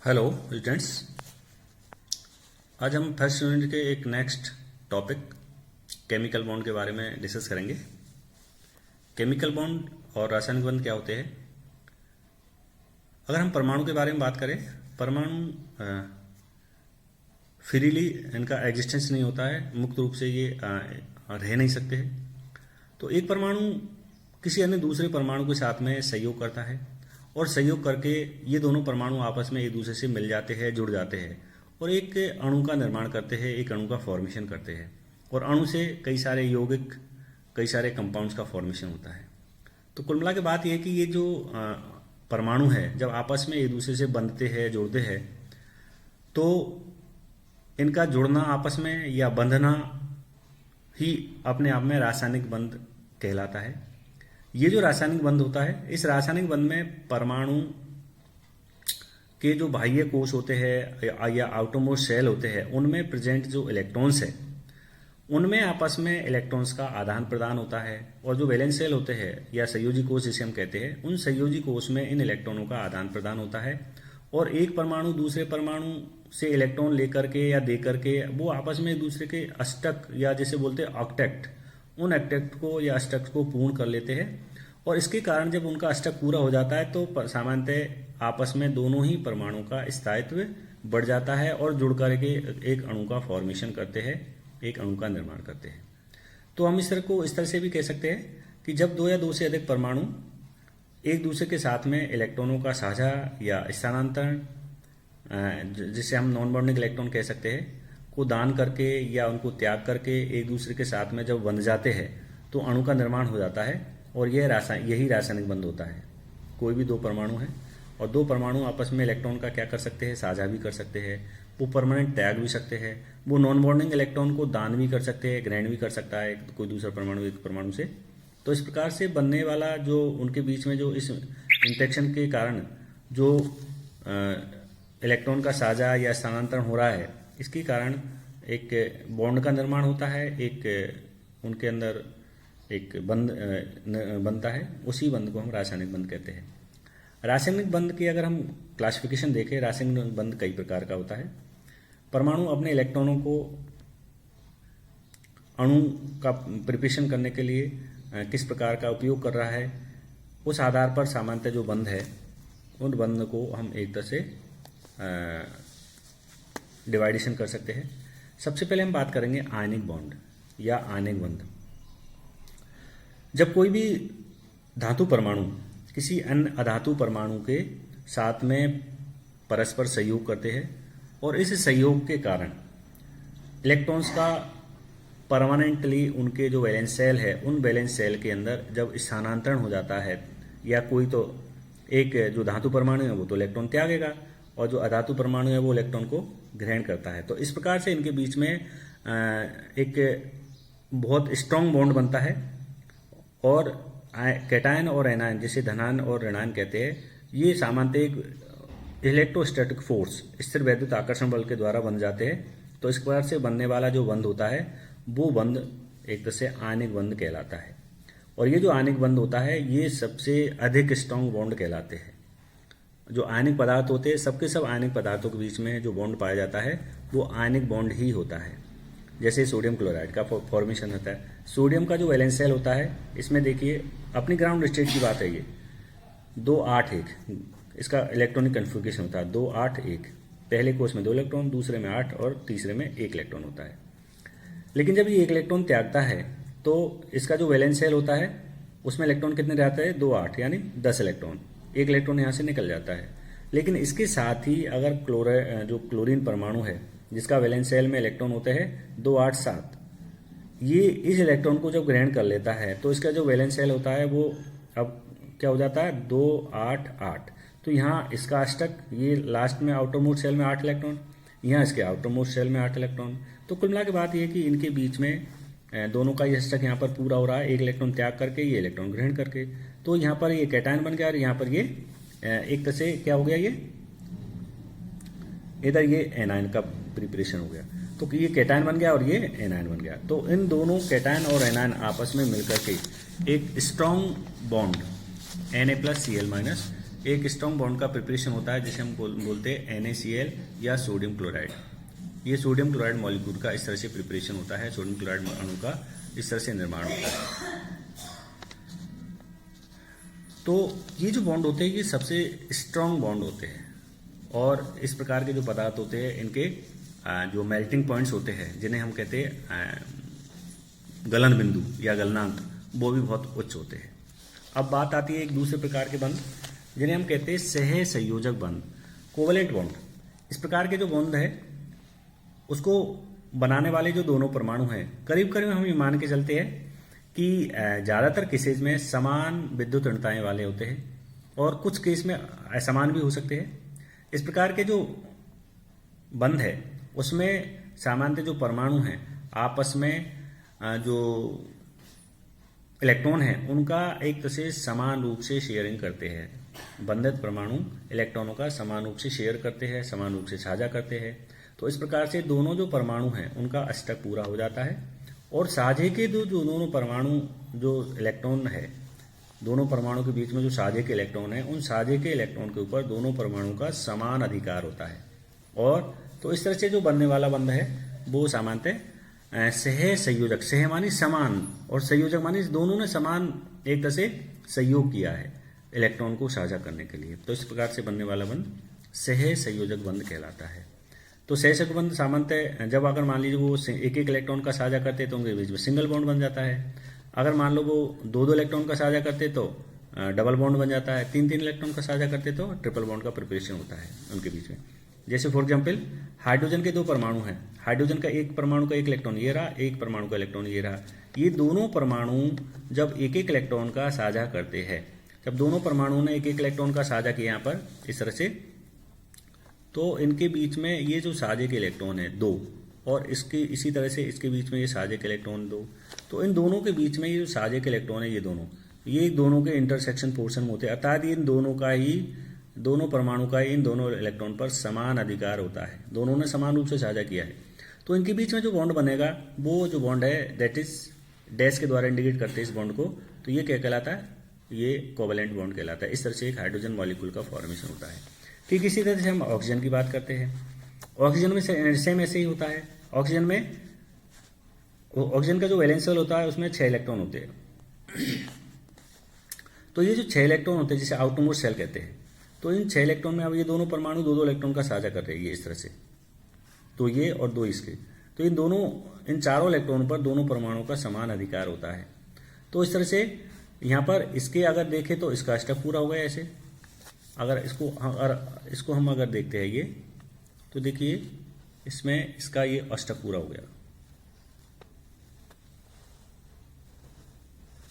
Hello students. आज हम first unit के एक नेक्स्ट टॉपिक केमिकल बॉन्ड के बारे में डिस्कस करेंगे। केमिकल बॉन्ड और रासायनिक बंध क्या होते हैं। अगर हम परमाणु के बारे में बात करें, परमाणु फ्रीली इनका एग्जिस्टेंस नहीं होता है, मुक्त रूप से ये रह नहीं सकते हैं। तो एक परमाणु किसी अन्य दूसरे परमाणु के साथ में सहयोग करता है और सहयोग करके ये दोनों परमाणु आपस में एक दूसरे से मिल जाते हैं, जुड़ जाते हैं और एक अणु का निर्माण करते हैं, एक अणु का फॉर्मेशन करते हैं और अणु से कई सारे यौगिक, कई सारे कंपाउंड्स का फॉर्मेशन होता है। तो कुल मिला के बात यह है कि ये जो परमाणु है जब आपस में एक दूसरे से बंधते हैं, जुड़ते हैं, तो इनका जुड़ना आपस में या बंधना ही अपने आप में रासायनिक बंध कहलाता है। ये जो रासायनिक बंध होता है, इस रासायनिक बंध में परमाणु के जो बाह्य कोश होते हैं या आउटरमोस्ट शेल होते हैं, उनमें प्रेजेंट जो इलेक्ट्रॉन्स है उनमें आपस में इलेक्ट्रॉन्स का आदान प्रदान होता है और जो वैलेंस शेल होते हैं या संयोजी कोश जिसे हम कहते हैं, उन संयोजी कोश में इन इलेक्ट्रॉनों का आदान प्रदान होता है और एक परमाणु दूसरे परमाणु से इलेक्ट्रॉन लेकर के या दे करके वो आपस में एक दूसरे के अष्टक या जैसे बोलते हैं ऑक्टेट, उन ऑक्टेट को या अष्टक को पूर्ण कर लेते हैं और इसके कारण जब उनका अष्टक पूरा हो जाता है तो सामान्यतः आपस में दोनों ही परमाणु का स्थायित्व बढ़ जाता है और जुड़ करके एक अणु का फॉर्मेशन करते हैं, एक अणु का निर्माण करते हैं। तो हम इस तरह से भी कह सकते हैं कि जब दो या दो से अधिक परमाणु एक दूसरे के साथ में इलेक्ट्रॉनों का साझा या स्थानांतरण, जिसे हम नॉन बॉन्डिंग इलेक्ट्रॉन कह सकते हैं, को दान करके या उनको त्याग करके एक दूसरे के साथ में जब बंध जाते हैं तो अणु का निर्माण हो जाता है और यही रासायनिक बंध होता है। कोई भी दो परमाणु है और दो परमाणु आपस में इलेक्ट्रॉन का क्या कर सकते हैं, साझा भी कर सकते हैं, वो परमानेंट त्याग भी सकते हैं, वो नॉन बॉन्डिंग इलेक्ट्रॉन को दान भी कर सकते हैं, ग्रहण भी कर सकता है कोई दूसरा परमाणु एक परमाणु से। तो इस प्रकार से बनने वाला जो उनके बीच में जो इस इंटरेक्शन के कारण जो इलेक्ट्रॉन का साझा या स्थानांतरण हो रहा है, इसके कारण एक बॉन्ड का निर्माण होता है, एक उनके अंदर एक बंध बनता है। उसी बंध को हम रासायनिक बंध कहते हैं। रासायनिक बंध की अगर हम क्लासिफिकेशन देखें, रासायनिक बंध कई प्रकार का होता है। परमाणु अपने इलेक्ट्रॉनों को अणु का प्रिपरेशन करने के लिए किस प्रकार का उपयोग कर रहा है, उस आधार पर सामान्यतः जो बंध है उन बंध को हम एक तरह से डिवाइडेशन कर सकते हैं। सबसे पहले हम बात करेंगे आयनिक बॉन्ड या आयनिक बंध। जब कोई भी धातु परमाणु किसी अन्य अधातु परमाणु के साथ में परस्पर सहयोग करते हैं और इस सहयोग के कारण इलेक्ट्रॉन्स का परमानेंटली उनके जो वैलेंस शेल है उन वैलेंस शेल के अंदर जब स्थानांतरण हो जाता है, या कोई तो एक जो धातु परमाणु है वो तो इलेक्ट्रॉन त्यागेगा और जो अधातु परमाणु है वो इलेक्ट्रॉन को ग्रहण करता है। तो इस प्रकार से इनके बीच में एक बहुत स्ट्रांग बॉन्ड बनता है और कैटायन और एनायन, जिसे धनायन और ऋणायन कहते हैं, ये सामान्यतः एक इलेक्ट्रोस्टैटिक फोर्स, स्थिर वैद्युत आकर्षण बल के द्वारा बन जाते हैं। तो इस प्रकार से बनने वाला जो बंध होता है वो बंध एक तरह से आयनिक बंध कहलाता है। और ये जो आयनिक बंध होता है ये सबसे अधिक स्ट्रांग बॉन्ड कहलाते हैं। जो आयनिक पदार्थ होते हैं, सबके सब आयनिक पदार्थों के बीच में जो बॉन्ड पाया जाता है वो आयनिक बॉन्ड ही होता है। जैसे सोडियम क्लोराइड का फॉर्मेशन होता है, सोडियम का जो वैलेंस शेल होता है, इसमें देखिए अपनी ग्राउंड स्टेट की बात है, ये 2-8-1 इसका इलेक्ट्रॉनिक कन्फिगरेशन होता है। 2-8-1 पहले कोश में 2 इलेक्ट्रॉन, दूसरे में 8 और तीसरे में 1 इलेक्ट्रॉन होता है। लेकिन जब ये 1 इलेक्ट्रॉन त्यागता है तो इसका जो वैलेंस शेल होता है उसमें इलेक्ट्रॉन कितने रहते हैं, 2-8 यानी 10 इलेक्ट्रॉन, 1 इलेक्ट्रॉन यहाँ से निकल जाता है। लेकिन इसके साथ ही अगर जो क्लोरीन परमाणु है जिसका वैलेंस शेल में इलेक्ट्रॉन होते हैं 2-8-7, ये इस इलेक्ट्रॉन को जब ग्रहण कर लेता है तो इसका जो वैलेंस शेल होता है वो अब क्या हो जाता है, 2-8-8। तो यहाँ इसका अष्टक, ये लास्ट में आउटर मोस्ट शेल में 8 इलेक्ट्रॉन, यहाँ इसके आउटर मोस्ट शेल में 8 इलेक्ट्रॉन। तो कुल मिला के बात ये है कि इनके बीच में दोनों का ये अष्टक यहाँ पर पूरा हो रहा है, 1 इलेक्ट्रॉन त्याग करके, ये इलेक्ट्रॉन ग्रहण करके। तो यहाँ पर ये कैटायन बन गया और यहाँ पर ये एक तरह से क्या हो गया, ये इधर ये एनायन का प्रिपरेशन हो गया। तो ये कैटायन बन गया और ये एनायन बन गया। तो इन दोनों कैटायन और एनायन आपस में मिलकर के एक स्ट्रॉन्ग बॉन्ड Na+Cl- एक स्ट्रॉन्ग बॉन्ड का प्रिपरेशन होता है जिसे हम बोलते हैं NaCl या सोडियम क्लोराइड। ये सोडियम क्लोराइड मॉलिक्यूल का इस तरह से प्रिपरेशन होता है, सोडियम क्लोराइड अणु का इस तरह से निर्माण होता है। तो ये जो बॉन्ड होते हैं ये सबसे स्ट्रॉन्ग बॉन्ड होते हैं, और इस प्रकार के जो पदार्थ होते हैं इनके जो मेल्टिंग पॉइंट्स होते हैं, जिन्हें हम कहते हैं गलन बिंदु या गलनांक, वो भी बहुत उच्च होते हैं। अब बात आती है एक दूसरे प्रकार के बंध, जिन्हें हम कहते हैं सह संयोजक बंध, कोवलेंट बॉन्ड। इस प्रकार के जो बॉन्ड है उसको बनाने वाले जो दोनों परमाणु हैं, करीब करीब हम ये मान के चलते हैं कि ज़्यादातर केसेज में समान विद्युत ऋणताएं वाले होते हैं, और कुछ केस में असमान भी हो सकते हैं। इस प्रकार के जो बंध है उसमें सामान्यतः जो परमाणु हैं आपस में जो इलेक्ट्रॉन है उनका एक तरह से समान रूप से शेयरिंग करते हैं। बंधित परमाणु इलेक्ट्रॉनों का समान रूप से शेयर करते हैं, समान रूप से साझा करते हैं। तो इस प्रकार से दोनों जो परमाणु हैं उनका अष्टक पूरा हो जाता है, और साझे के जो दोनों परमाणु जो इलेक्ट्रॉन है, दोनों परमाणु के बीच में जो साझे के इलेक्ट्रॉन है, उन साझे के इलेक्ट्रॉन के ऊपर दोनों परमाणु का समान अधिकार होता है। और तो इस तरह से जो बनने वाला बंध है वो सामान्यतः सह संयोजक, सह मानी समान और संयोजक मानी दोनों ने समान एक तरह से सहयोग किया है इलेक्ट्रॉन को साझा करने के लिए। तो इस प्रकार से बनने वाला बंध सह संयोजक बंध कहलाता है। तो सह संयोजक बंध सामान्यतः जब अगर मान लीजिए वो एक एक इलेक्ट्रॉन का साझा करते तो उनके बीच में सिंगल बॉन्ड बन जाता है। अगर मान लो वो दो दो इलेक्ट्रॉन का साझा करते तो डबल बॉन्ड बन जाता है। तीन तीन इलेक्ट्रॉन का साझा करते तो ट्रिपल बॉन्ड का प्रिपरेशन होता है उनके बीच में। जैसे फॉर एग्जाम्पल हाइड्रोजन के दो परमाणु हैं, हाइड्रोजन का एक परमाणु का एक इलेक्ट्रॉन ये रहा, एक परमाणु का इलेक्ट्रॉन ये रहा। ये दोनों परमाणु जब एक एक इलेक्ट्रॉन का साझा करते हैं, जब दोनों परमाणुओं ने एक एक इलेक्ट्रॉन का साझा किया यहाँ पर इस तरह से, तो इनके बीच में ये जो साझे के इलेक्ट्रॉन है दो, और इसके इसी तरह से इसके बीच में ये साझे के इलेक्ट्रॉन दो, तो इन दोनों के बीच में ये जो साझे के इलेक्ट्रॉन है ये दोनों के इंटरसेक्शन पोर्शन में होते हैं, अर्थात इन दोनों परमाणु का इन दोनों इलेक्ट्रॉन पर समान अधिकार होता है, दोनों ने समान रूप से साझा किया है। तो इनके बीच में जो बॉन्ड बनेगा वो जो बॉन्ड है दैट इज डैश के द्वारा इंडिकेट करते हैं इस बॉन्ड को, तो ये क्या कहलाता है, ये कोवलेंट बॉन्ड कहलाता है। इस तरह से एक हाइड्रोजन मॉलिक्यूल का फॉर्मेशन होता है। ठीक इसी तरह से हम ऑक्सीजन की बात करते हैं। ऑक्सीजन में सेम ऐसे ही होता है। ऑक्सीजन का जो वैलेंस शेल होता है उसमें 6 इलेक्ट्रॉन होते हैं। तो ये जो 6 इलेक्ट्रॉन होते हैं जिसे आउटरमोस्ट शेल कहते हैं, तो इन 6 इलेक्ट्रॉन में अब ये दोनों परमाणु दो दो इलेक्ट्रॉन का साझा कर रहे हैं ये इस तरह से, तो ये और दो इसके, तो इन चारों इलेक्ट्रॉन पर दोनों परमाणु का समान अधिकार होता है। तो इस तरह से यहाँ पर इसके अगर देखें तो इसका अष्टक पूरा हो गया ऐसे। अगर इसको हम अगर देखते हैं ये, तो देखिए इसमें इसका ये अष्टक पूरा हो गया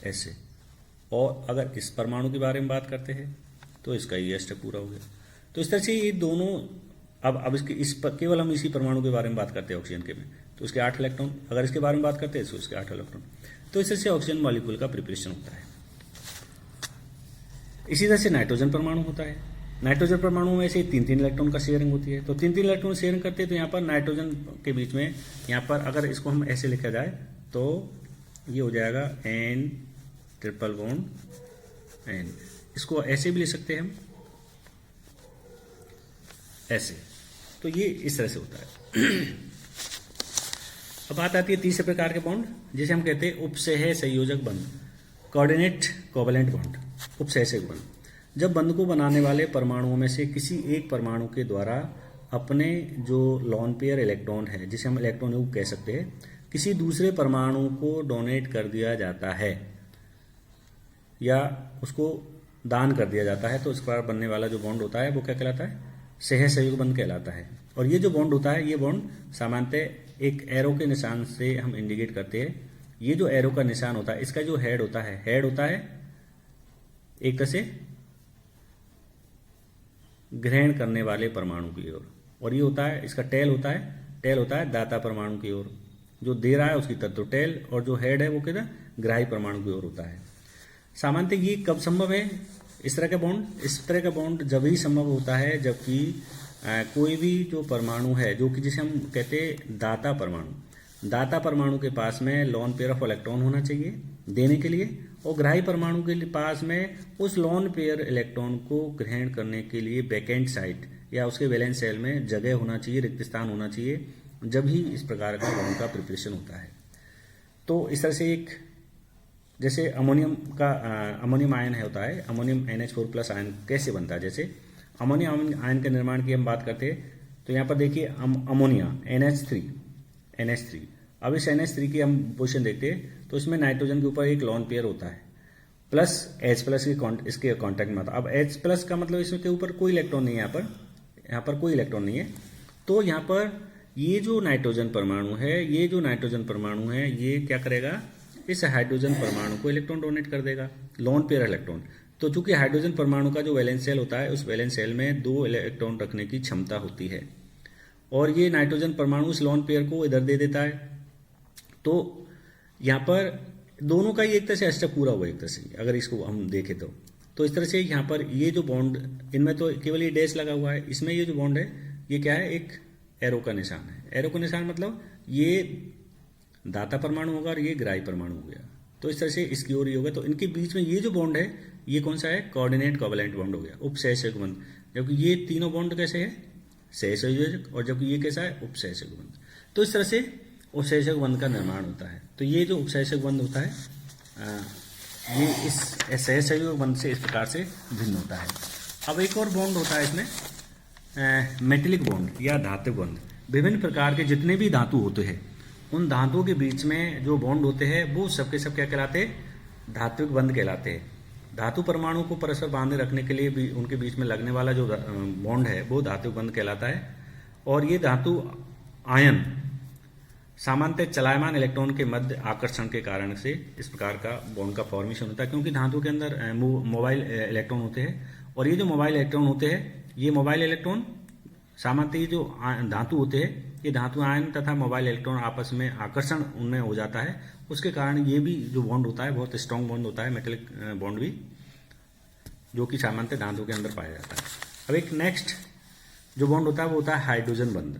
ऐसे। और अगर इस परमाणु के बारे में बात करते हैं तो इसका ये अष्टक पूरा हो गया। तो इस तरह से ये दोनों अब केवल हम इसी परमाणु के बारे में बात करते हैं ऑक्सीजन के में, तो इसके 8 इलेक्ट्रॉन, अगर इसके बारे में बात करते हैं तो इसके 8 इलेक्ट्रॉन। तो इस तरह से ऑक्सीजन मॉलिक्यूल का प्रिपरेशन होता है। इसी तरह से नाइट्रोजन परमाणु होता है। नाइट्रोजन परमाणु में से 3-3 इलेक्ट्रॉन का शेयरिंग होती है। तो 3-3 इलेक्ट्रॉन शेयरिंग करते हैं, तो यहाँ पर नाइट्रोजन के बीच में यहाँ पर अगर इसको हम ऐसे लिखा जाए तो ये हो जाएगा N ट्रिपल बॉन्ड N। इसको ऐसे भी ले सकते हैं हम ऐसे। तो ये इस तरह से होता है। अब बात आती है तीसरे प्रकार के बॉन्ड जिसे हम कहते हैं उपसह संयोजक बंध, कोऑर्डिनेट कोवलेंट बॉन्ड। उपसह संयोजक बंध जब बंध को बनाने वाले परमाणुओं में से किसी एक परमाणु के द्वारा अपने जो लॉन पेयर इलेक्ट्रॉन है, जिसे हम इलेक्ट्रॉन युग्म कह सकते हैं, किसी दूसरे परमाणु को डोनेट कर दिया जाता है या उसको दान कर दिया जाता है, तो इस प्रकार बनने वाला जो बॉन्ड होता है वो क्या कहलाता है, सह संयोजक बंध कहलाता है। और ये जो बॉन्ड होता है ये बॉन्ड सामान्यतः एक एरो के निशान से हम इंडिकेट करते हैं। ये जो एरो का निशान होता है इसका जो हेड होता है एक तरह से ग्रहण करने वाले परमाणु की ओर, और ये होता है इसका टेल होता है दाता परमाणु की ओर, जो दे रहा है उसकी तरफ तो टेल, और जो हेड है वो कहता ग्राही परमाणु की ओर होता है। सामान्यतः ये कब संभव है इस तरह का बॉन्ड जब ही संभव होता है जबकि कोई भी जो परमाणु है जो कि जिसे हम कहते हैं दाता परमाणु के पास में लॉन पेयर ऑफ इलेक्ट्रॉन होना चाहिए देने के लिए, और ग्राही परमाणु के पास में उस लोन पेयर इलेक्ट्रॉन को ग्रहण करने के लिए वैकेंट साइट या उसके वैलेंस शेल में जगह होना चाहिए, रिक्त स्थान होना चाहिए, जब ही इस प्रकार का बॉन्ड का प्रिपरेशन होता है। तो इस तरह से एक जैसे अमोनियम आयन होता है, अमोनियम NH4+ आयन कैसे बनता है, जैसे अमोनियम आयन के निर्माण की हम बात करते हैं तो यहाँ पर देखिए अमोनिया NH3। अब इस NH3 की हम पोजीशन देखते हैं तो इसमें नाइट्रोजन के ऊपर एक लोन पेयर होता है प्लस H+ इसके कॉन्टैक्ट में आता है। अब H+ का मतलब इसमें के ऊपर कोई इलेक्ट्रॉन नहीं है, यहाँ पर कोई इलेक्ट्रॉन नहीं है। तो यहाँ पर ये जो नाइट्रोजन परमाणु है ये क्या करेगा, इस हाइड्रोजन परमाणु को इलेक्ट्रॉन डोनेट कर देगा, लोन पेयर इलेक्ट्रॉन। तो चूंकि हाइड्रोजन परमाणु का जो वैलेंस शेल होता है उस वैलेंस शेल में 2 इलेक्ट्रॉन रखने की क्षमता होती है और ये नाइट्रोजन परमाणु उस लोन पेयर को इधर दे देता है। तो यहाँ पर दोनों का ही एक तरह से स्टेप पूरा हुआ एक तरह से, अगर इसको हम देखें तो इस तरह से यहाँ पर ये जो बॉन्ड, इनमें तो केवल ये डैश लगा हुआ है, इसमें ये जो बॉन्ड है ये क्या है, एक एरो का निशान है। एरो का निशान मतलब ये दाता परमाणु होगा और ये ग्राही परमाणु हो गया। तो इस तरह से इसकी ओर ये होगा। तो इनके बीच में ये जो बॉन्ड है ये कौन सा है, कोऑर्डिनेट कोवैलेंट बॉन्ड हो गया, उपसहसंयोजक बंध। जबकि ये तीनों बॉन्ड कैसे है, सहसंयोजक, और जबकि ये कैसा है, उपसहसंयोजक बंध। तो इस तरह से उपसहसंयोजक बंध का निर्माण होता है। तो ये जो उपसहसंयोजक बंध होता है ये इस सहसंयोजक बंध से इस प्रकार से भिन्न होता है। अब एक और बॉन्ड होता है इसमें मेटेलिक बॉन्ड या धात्विक बंध। विभिन्न प्रकार के जितने भी धातु होते हैं उन धातुओं के बीच में जो बॉन्ड होते हैं वो सबके सब क्या कहलाते हैं, धात्विक बंध कहलाते हैं। धातु परमाणु को परस्पर बांधे रखने के लिए भी उनके बीच में लगने वाला जो बॉन्ड है वो धात्विक बंध कहलाता है। और ये धातु आयन सामान्यतः चलायमान इलेक्ट्रॉन के मध्य आकर्षण के कारण से इस प्रकार का बॉन्ड का फॉर्मेशन होता है, क्योंकि धातु के अंदर मोबाइल इलेक्ट्रॉन होते हैं। और ये जो मोबाइल इलेक्ट्रॉन होते हैं, ये मोबाइल इलेक्ट्रॉन सामान्यतः ये जो धातु होते हैं, ये धातु आयन तथा मोबाइल इलेक्ट्रॉन आपस में आकर्षण उनमें हो जाता है। उसके कारण ये भी जो बॉन्ड होता है बहुत स्ट्रॉन्ग बॉन्ड होता है, मेटेलिक बॉन्ड भी, जो कि सामान्यतः धातु के अंदर पाया जाता है। अब एक नेक्स्ट जो बॉन्ड होता है वो होता है हाइड्रोजन बंध।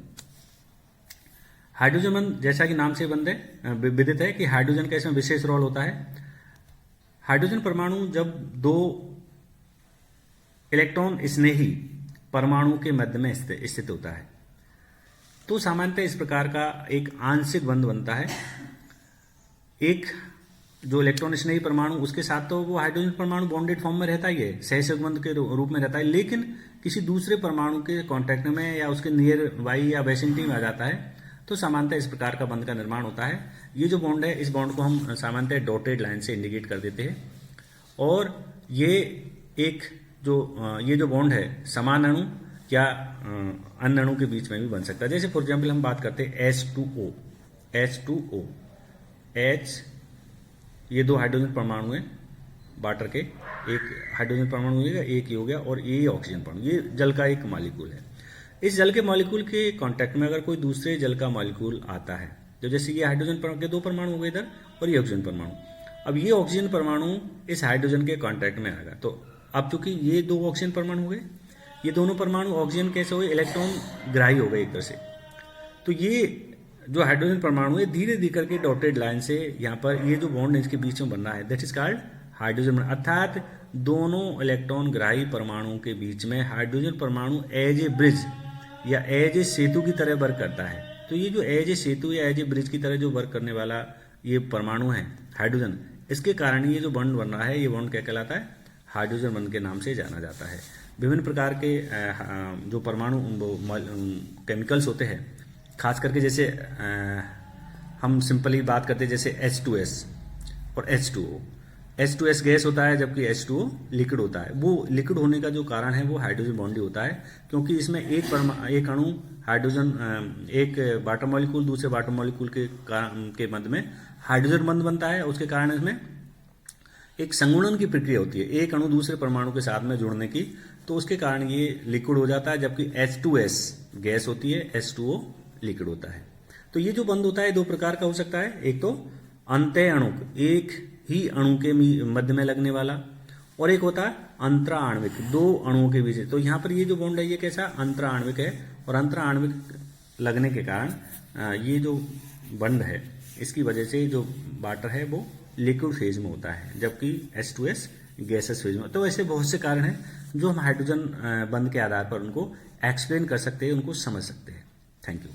हाइड्रोजन बंध जैसा कि नाम से बंध है, विदित है कि हाइड्रोजन का इसमें विशेष रोल होता है। हाइड्रोजन परमाणु जब 2 इलेक्ट्रॉन स्नेही परमाणु के मध्य में स्थित होता है तो सामान्यतः इस प्रकार का एक आंशिक बंध बनता है। एक जो इलेक्ट्रॉन स्नेही परमाणु उसके साथ तो वो हाइड्रोजन परमाणु बॉन्डेड फॉर्म में रहता ही है, सहसंयोजक बंध के रूप में रहता है, लेकिन किसी दूसरे परमाणु के कांटेक्ट में या उसके नियर बाई या वेसिनिटी में आ जाता है तो सामान्यतः इस प्रकार का बंध का निर्माण होता है। ये जो बॉन्ड है इस बॉन्ड को हम सामान्यतः डॉटेड लाइन से इंडिकेट कर देते हैं। और ये जो बॉन्ड है समान अणु या अन्य अणु के बीच में भी बन सकता है। जैसे फॉर एग्जाम्पल हम बात करते हैं H2O, ये 2 हाइड्रोजन परमाणु हैं वाटर के, एक हाइड्रोजन परमाणु हो गया, एक ये हो गया, और ये ऑक्सीजन परमाणु, ये जल का एक मॉलिक्यूल है। इस जल के मॉलिक्यूल के कांटेक्ट में अगर कोई दूसरे जल का मॉलिक्यूल आता है, तो जैसे ये हाइड्रोजन के 2 परमाणु हो गए इधर और ये ऑक्सीजन परमाणु, अब ये ऑक्सीजन परमाणु इस हाइड्रोजन के कांटेक्ट में आएगा। तो अब चूंकि ये 2 ऑक्सीजन परमाणु हो गए, ये दोनों परमाणु ऑक्सीजन कैसे हुए, इलेक्ट्रॉन ग्राही हो गए एक तरह से। तो ये जो हाइड्रोजन परमाणु है धीरे धीरे करके डॉटेड लाइन से यहाँ पर ये जो बॉन्ड इसके बीच में बन रहा है that is called hydrogen bond. अर्थात दोनों इलेक्ट्रॉन ग्राही परमाणुओं के बीच में हाइड्रोजन परमाणु एज ए ब्रिज या एज ए सेतु की तरह वर्क करता है। तो ये जो एज ए सेतु या एज ए ब्रिज की तरह जो वर्क करने वाला ये परमाणु है हाइड्रोजन, इसके कारण ये जो बॉन्ड बन रहा है ये बॉन्ड क्या कहलाता है, हाइड्रोजन बॉन्ड के नाम से जाना जाता है। विभिन्न प्रकार के जो परमाणु केमिकल्स होते हैं, खास करके जैसे हम सिंपली बात करते हैं जैसे H2S और H2O। H2S गैस होता है जबकि H2O लिक्विड होता है। वो लिक्विड होने का जो कारण है वो हाइड्रोजन बॉन्ड ही होता है, क्योंकि इसमें एक अणु हाइड्रोजन, एक वाटर मॉलिक्यूल दूसरे वाटर मॉलिक्यूल के मध्य में हाइड्रोजन बंध बनता है। उसके कारण इसमें एक संगुणन की प्रक्रिया होती है, एक अणु दूसरे परमाणु के साथ में जुड़ने की, तो उसके कारण ये लिक्विड हो जाता है। जबकि H2S गैस होती है, H2O लिक्विड होता है। तो ये जो बंध होता है 2 प्रकार का हो सकता है, एक तो अंतः अणुक, एक ही अणु के मध्य में लगने वाला, और एक होता है अंतरा आणविक, 2 अणुओं के बीच। तो यहाँ पर ये जो बॉन्ड है ये कैसा अंतरा आणविक है, और अंतरा आणविक लगने के कारण ये जो बंध है इसकी वजह से जो वाटर है वो लिक्विड फेज में होता है, जबकि H2S गैसेस फेज में। तो ऐसे बहुत से कारण हैं जो हम हाइड्रोजन बंध के आधार पर उनको एक्सप्लेन कर सकते हैं, उनको समझ सकते हैं। Thank you.